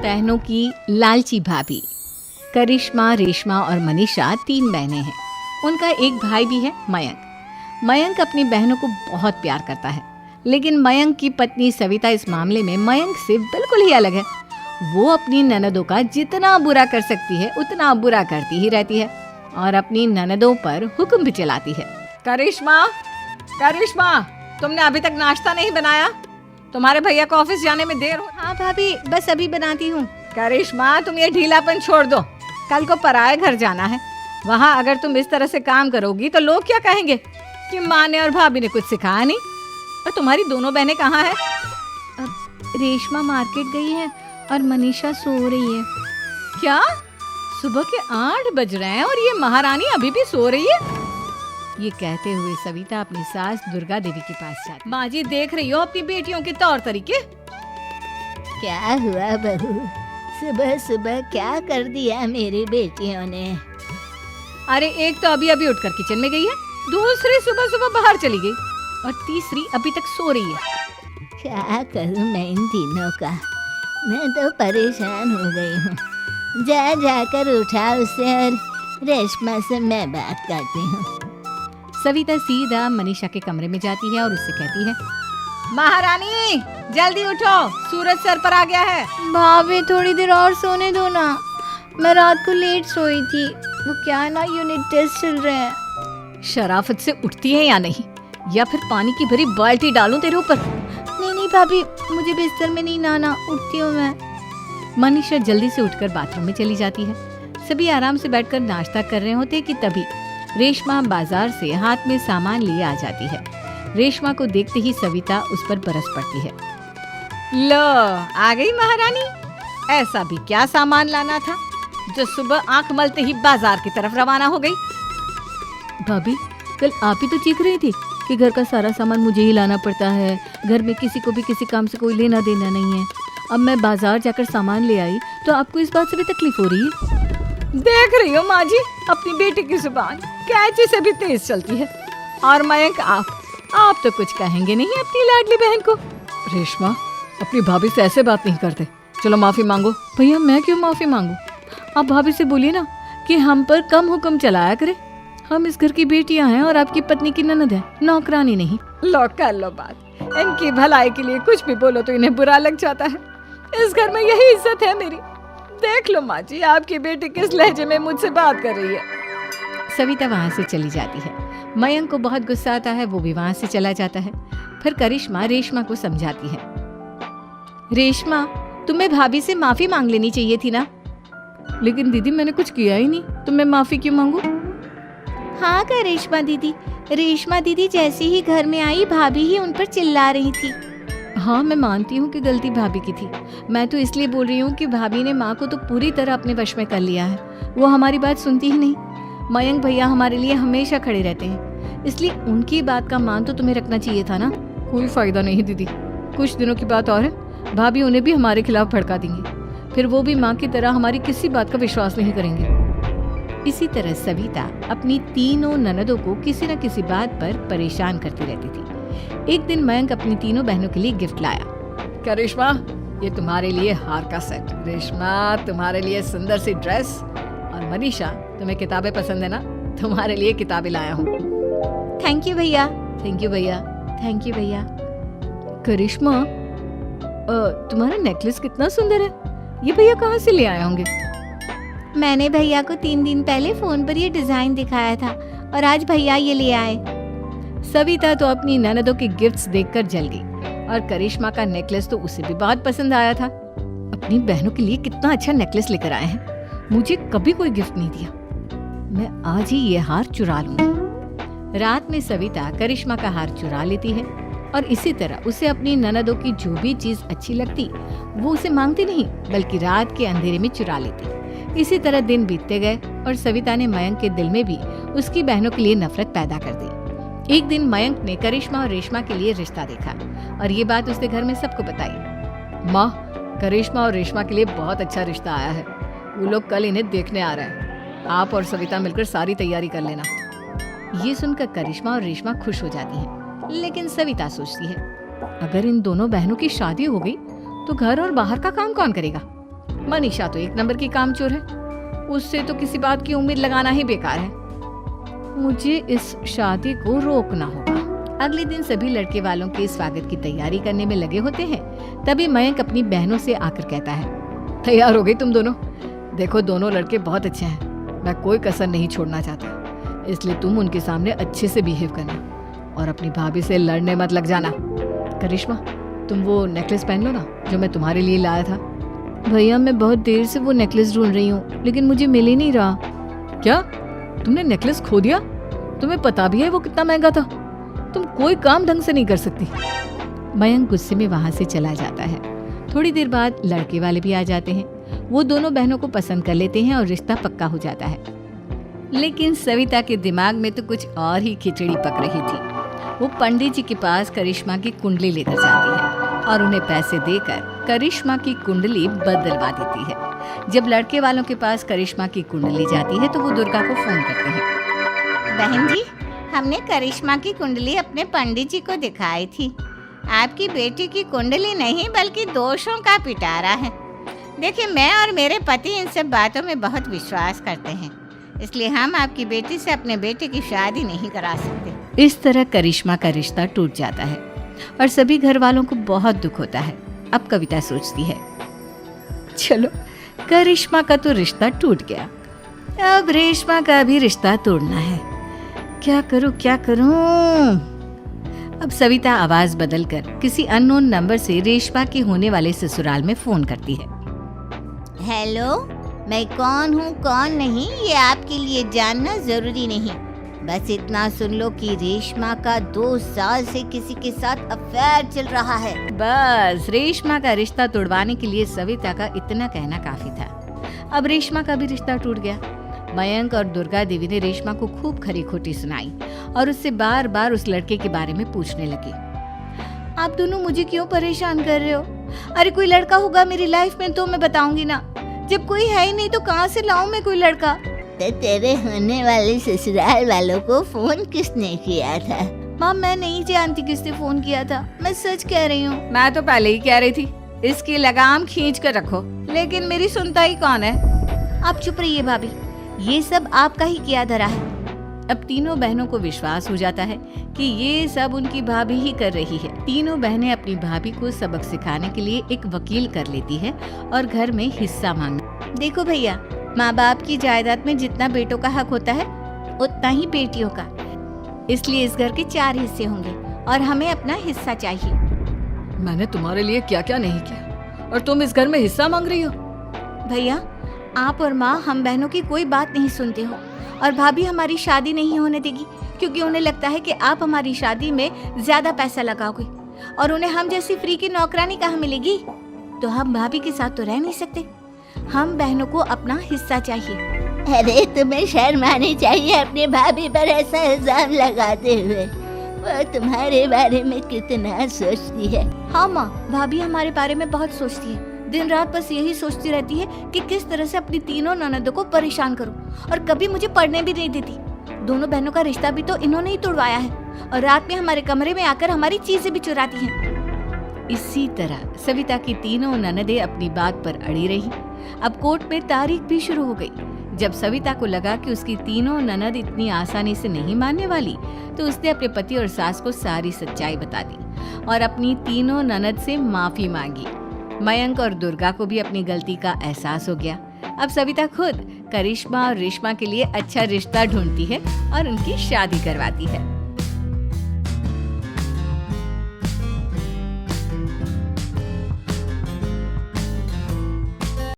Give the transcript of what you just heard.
बहनों की लालची भाभी। करिश्मा, रेशमा और मनीषा 3 बहनें हैं। उनका एक भाई भी है, मयंक। मयंक अपनी बहनों को बहुत प्यार करता है, लेकिन मयंक की पत्नी सविता इस मामले में मयंक से बिल्कुल ही अलग है। वो अपनी ननदों का जितना बुरा कर सकती है उतना बुरा करती ही रहती है और अपनी ननदों पर हुक्म भी चलाती है। करिश्मा, करिश्मा, तुमने अभी तक नाश्ता नहीं बनाया? तुम्हारे भैया को ऑफिस जाने में देर हो। हाँ भाभी, बस अभी बनाती हूँ। करिश्मा, तुम ये ढीलापन छोड़ दो। कल को पराए घर जाना है। वहाँ अगर तुम इस तरह से काम करोगी तो लोग क्या कहेंगे कि माँ ने और भाभी ने कुछ सिखाया नहीं। और तुम्हारी दोनों बहनें कहाँ हैं? रेशमा मार्केट गई है और मनीषा सो रही है। क्या? सुबह के 8 बज रहे हैं और ये महारानी अभी भी सो रही है? ये कहते हुए सविता अपनी सास दुर्गा देवी के पास जाती। माँ जी, देख रही हो अपनी बेटियों के तौर तरीके? क्या हुआ बहू, सुबह सुबह क्या कर दिया मेरी बेटियों ने? अरे एक तो अभी अभी उठकर किचन में गई है, दूसरी सुबह सुबह बाहर चली गई और तीसरी अभी तक सो रही है। क्या करूं मैं इन तीनों का, मैं तो परेशान हो गई हूँ। जाकर उठा उसे और रेशमा से मैं बात करती हूँ। सविता सीधा मनीषा के कमरे में जाती है और उससे कहती है, महारानी जल्दी उठो, सूरज सर पर आ गया है। भाभी थोड़ी देर और सोने दो ना, मैं रात को लेट सोई थी। वो क्या है ना, यूनिट टेस्ट चल रहे हैं। शराफत से उठती है या नहीं, या फिर पानी की भरी बाल्टी डालूं तेरे ऊपर? नहीं भाभी, मुझे बिस्तर में नहीं नहाना, उठती हूँ मैं। मनीषा जल्दी से उठकर बाथरूम में चली जाती है। सभी आराम से बैठकर नाश्ता कर रहे होते कि तभी रेशमा बाजार से हाथ में सामान लिए आ जाती है। रेशमा को देखते ही सविता उस पर बरस पड़ती है। लो, आ गई महारानी। ऐसा भी क्या सामान लाना था जो सुबह आंख मलते ही बाजार की तरफ रवाना हो गई? भाभी, कल आप ही तो चीख रही थी कि घर का सारा सामान मुझे ही लाना पड़ता है, घर में किसी को भी किसी काम से कोई लेना देना नहीं है। अब मैं बाजार जाकर सामान ले आई तो आपको इस बात से भी तकलीफ हो रही है? देख रही हो माँ जी, अपनी बेटी की जुबान कैंची से भी तेज चलती है। और मयंक, आप तो कुछ कहेंगे नहीं अपनी लाडली बहन को? रेशमा, अपनी भाभी से ऐसे बात नहीं करते। चलो माफी मांगो। भैया, मैं क्यों माफी मांगू? आप भाभी से बोलिए ना कि हम पर कम हुक्म चलाया करे। हम इस घर की बेटियां हैं और आपकी पत्नी की ननद है, नौकरानी नहीं। लो, कर लो बात। इनकी भलाई के लिए कुछ भी बोलो तो इन्हें बुरा लग जाता है। इस घर में यही इज्जत है मेरी। देख लो माँ जी, आपकी बेटी किस लहजे में मुझसे बात कर रही है। सविता वहाँ से चली जाती है। मयंक को बहुत गुस्सा आता है, वो भी वहाँ से चला जाता है। फिर करिश्मा रेशमा को समझाती है, रेशमा, तुम्हें भाभी से माफी मांग लेनी चाहिए थी ना। लेकिन दीदी, मैंने कुछ किया ही नहीं, तो मैं माफी क्यों मांगू? हाँ का रेशमा दीदी जैसे ही घर में आई, भाभी ही उन पर चिल्ला रही थी। हाँ, मैं मानती हूँ कि गलती भाभी की थी। मैं तो इसलिए बोल रही हूँ कि भाभी ने माँ को तो पूरी तरह अपने वश में कर लिया है। वो हमारी बात सुनती ही नहीं। मयंक भैया हमारे लिए हमेशा खड़े रहते हैं, इसलिए उनकी बात का मान तो तुम्हें रखना चाहिए था ना। कोई फायदा नहीं दीदी, कुछ दिनों की बात और है, भाभी उन्हें भी हमारे खिलाफ भड़का देंगी। फिर वो भी माँ की तरह हमारी किसी बात का विश्वास नहीं करेंगे। इसी तरह सविता अपनी तीनों ननदों को किसी न किसी बात पर परेशान करती रहती थी। एक दिन मयंक अपनी तीनों बहनों के लिए गिफ्ट लाया। करिश्मा, ये तुम्हारे लिए हार का सेट। रेशमा, तुम्हारे लिए सुंदर सी ड्रेस। और मनीषा, तुम्हें किताबें पसंद है ना, तुम्हारे लिए किताबें लाया हूँ। थैंक यू भैया। थैंक यू भैया। थैंक यू भैया। करिश्मा, तुम्हारा नेकलेस कितना सुंदर है, ये भैया कहाँ से ले आए होंगे? मैंने भैया को 3 दिन पहले फोन पर ये डिजाइन दिखाया था और आज भैया ये ले आए। सविता तो अपनी ननदों के गिफ्ट्स देखकर जल गई और करिश्मा का नेकलेस तो उसे भी बहुत पसंद आया था। अपनी बहनों के लिए कितना अच्छा नेकलेस लेकर आए हैं, मुझे कभी कोई गिफ्ट नहीं दिया। मैं आज ही ये हार चुरा लूंगी। रात में सविता करिश्मा का हार चुरा लेती है और इसी तरह उसे अपनी ननदों की जो भी चीज अच्छी लगती वो उसे मांगती नहीं, बल्कि रात के अंधेरे में चुरा लेती। इसी तरह दिन बीतते गए और सविता ने मयंक के दिल में भी उसकी बहनों के लिए नफरत पैदा कर दी। एक दिन मयंक ने करिश्मा और रेशमा के लिए रिश्ता देखा और ये बात उसने घर में सबको बताई। माँ, करिश्मा और रेशमा के लिए बहुत अच्छा रिश्ता आया है। वो लोग कल इन्हें देखने आ रहे हैं। आप और सविता मिलकर सारी तैयारी कर लेना। ये सुनकर करिश्मा और रेशमा खुश हो जाती हैं, लेकिन सविता सोचती है, अगर इन दोनों बहनों की शादी हो गई तो घर और बाहर का काम कौन करेगा? मनीषा तो एक नंबर की कामचोर है, उससे तो किसी बात की उम्मीद लगाना ही बेकार है। मुझे इस शादी को रोकना होगा। अगले दिन सभी लड़के वालों के स्वागत की तैयारी करने में लगे होते हैं। तभी मयंक अपनी बहनों से आकर कहता है, तैयार हो गई तुम दोनों? देखो दोनों लड़के बहुत अच्छे हैं, मैं कोई कसर नहीं छोड़ना चाहता, इसलिए तुम उनके सामने अच्छे से बिहेव करना और अपनी भाभी से लड़ने मत लग जाना। करिश्मा, तुम वो नेकलेस पहन लो ना जो मैं तुम्हारे लिए लाया था। भैया मैं बहुत देर से वो नेकलेस ढूंढ रही हूँ, लेकिन मुझे मिल ही नहीं रहा। क्या तुमने नेकलेस खो दिया? तुम्हें पता भी है वो कितना महंगा था? तुम कोई काम ढंग से नहीं कर सकती। मयंक गुस्से में वहां से चला जाता है। थोड़ी देर बाद लड़के वाले भी आ जाते हैं। वो दोनों बहनों को पसंद कर लेते हैं और रिश्ता पक्का हो जाता है। लेकिन सविता के दिमाग में तो कुछ और ही खिचड़ी पक रही थी। वो पंडित जी के पास करिश्मा की कुंडली लेकर जाती है और उन्हें पैसे देकर करिश्मा की कुंडली बदलवा देती है। जब लड़के वालों के पास करिश्मा की कुंडली जाती है तो वो दुर्गा को फोन करते हैं। बहन जी, हमने करिश्मा की कुंडली अपने पंडित जी को दिखाई थी। आपकी बेटी की कुंडली नहीं बल्कि दोषों का पिटारा है। देखिए, मैं और मेरे पति इन सब बातों में बहुत विश्वास करते हैं, इसलिए हम आपकी बेटी से अपने बेटे की शादी नहीं करा सकते। इस तरह करिश्मा का रिश्ता टूट जाता है और सभी घर वालों को बहुत दुख होता है। अब कविता सोचती है, चलो करिश्मा का तो रिश्ता टूट गया, अब रेशमा का भी रिश्ता तोड़ना है। क्या करूं? अब सविता आवाज बदलकर किसी अननोन नंबर से रेशमा के होने वाले ससुराल में फोन करती है। हेलो, मैं कौन हूँ कौन नहीं ये आपके लिए जानना जरूरी नहीं। बस इतना सुन लो कि रेशमा का 2 साल से किसी के साथ अफेयर चल रहा है। बस रेशमा का रिश्ता तोड़वाने के लिए सविता का इतना कहना काफी था। अब रेशमा का भी रिश्ता टूट गया। मयंक और दुर्गा देवी ने रेशमा को खूब खरी खोटी सुनाई और उससे बार बार उस लड़के के बारे में पूछने लगी। आप दोनों मुझे क्यों परेशान कर रहे हो? अरे कोई लड़का होगा मेरी लाइफ में तो मैं बताऊंगी ना, जब कोई है ही नहीं तो कहाँ से लाऊं मैं कोई लड़का? तो तेरे होने वाले ससुराल वालों को फोन किसने किया था? माँ मैं नहीं जानती किसने फोन किया था, मैं सच कह रही हूँ। मैं तो पहले ही कह रही थी इसकी लगाम खींच कर रखो, लेकिन मेरी सुनता ही कौन है। आप चुप रहिए भाभी, ये सब आपका ही किया धरा है। अब तीनों बहनों को विश्वास हो जाता है कि ये सब उनकी भाभी ही कर रही है। तीनों बहनें अपनी भाभी को सबक सिखाने के लिए एक वकील कर लेती है और घर में हिस्सा मांग। देखो भैया, माँ बाप की जायदाद में जितना बेटों का हक होता है उतना ही बेटियों का, इसलिए इस घर के 4 हिस्से होंगे और हमें अपना हिस्सा चाहिए। मैंने तुम्हारे लिए क्या क्या नहीं किया और तुम इस घर में हिस्सा मांग रही हो? भैया, आप और माँ हम बहनों की कोई बात नहीं सुनते हो और भाभी हमारी शादी नहीं होने देगी क्योंकि उन्हें लगता है कि आप हमारी शादी में ज्यादा पैसा लगाओगे और उन्हें हम जैसी फ्री की नौकरानी कहाँ मिलेगी। तो हम भाभी के साथ तो रह नहीं सकते, हम बहनों को अपना हिस्सा चाहिए। अरे तुम्हें शर्म आनी चाहिए अपनी भाभी पर ऐसा इल्जाम लगाते हुए। वो तुम्हारे बारे में कितना सोचती है। हाँ माँ, भाभी हमारे बारे में बहुत सोचती है, दिन रात बस यही सोचती रहती है कि किस तरह से अपनी तीनों ननदों को परेशान करूं और कभी मुझे पढ़ने भी नहीं देती। दोनों बहनों का रिश्ता भी तो इन्होंने ही तोड़वाया है और रात में हमारे कमरे में आकर हमारी चीजें भी चुराती हैं। इसी तरह सविता की तीनों ननदें अपनी बात पर अड़ी रही। अब कोर्ट में तारीख भी शुरू हो गई। जब सविता को लगा कि उसकी तीनों ननद इतनी आसानी से नहीं मानने वाली, तो उसने अपने पति और सास को सारी सच्चाई बता दी और अपनी तीनों ननद से माफी मांगी। मयंक और दुर्गा को भी अपनी गलती का एहसास हो गया। अब सविता खुद करिश्मा और रेशमा के लिए अच्छा रिश्ता ढूंढती है और उनकी शादी करवाती है।